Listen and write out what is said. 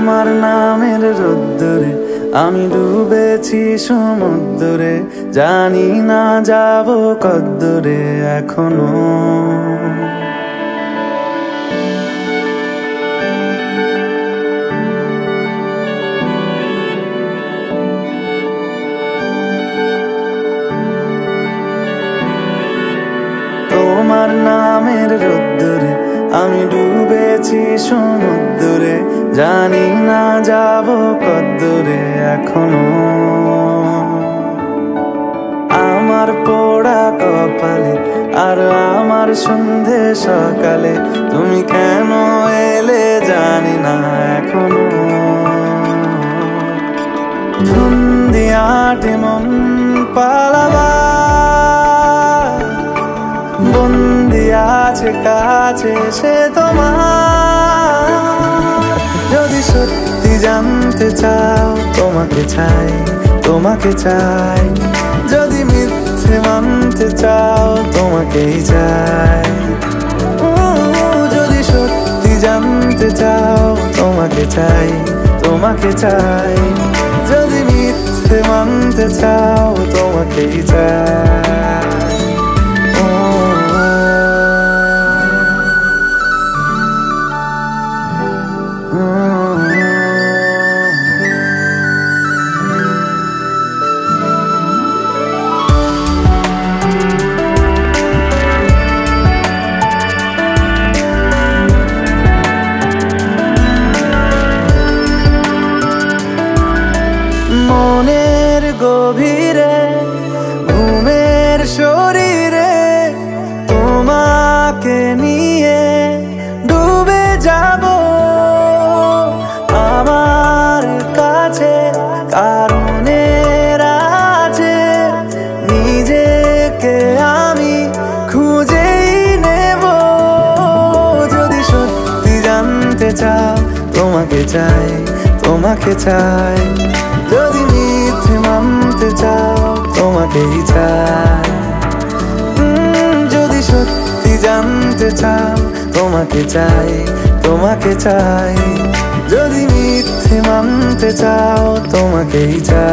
তোমার নামের রোদ্দুরে আমি ডুবেছি সমুদ্রে, জানি না যাব কদ্দুরে এখনো। তোমার নামের রোদ্দুরে আমি ডুবেছি সমুদ্রে, জানি না যাব কদ্দুরে এখনো। আমার পোড়া কপালে আর আমার সন্ধে সকালে তুমি কেন এলে জানি না এখনো। ধুন্দিয়াটে মন পালাবা বন্দি আছে কাছে সে তোমার। যদি সত্যি জানতে চাও তোমাকে চাই, তোমাকে চাই। যদি মিথ্যে মানতে চাও তোমাকেই চাই। যদি সত্যি জানতে চাও তোমাকে চাই, তোমাকে চাই। যদি মিথ্যে মানতে চাও তোমাকেই চাই। মনের গভীরে ঘুমের শরীরে তোমাকে নিয়ে ডুবে যাব। আমার কাছে কারণের আছে, নিজেকে আমি খুঁজেই নেব। যদি সত্যি জানতে চাও তোমাকে চাই, তোমাকে চাই। যদি মিথ্যে মানতে চাও তোমাকেই চাই। যদি সত্যি জানতে চাও তোমাকে চাই, তোমাকে চাই। যদি মিথ্যে মানতে চাও তোমাকেই চাই।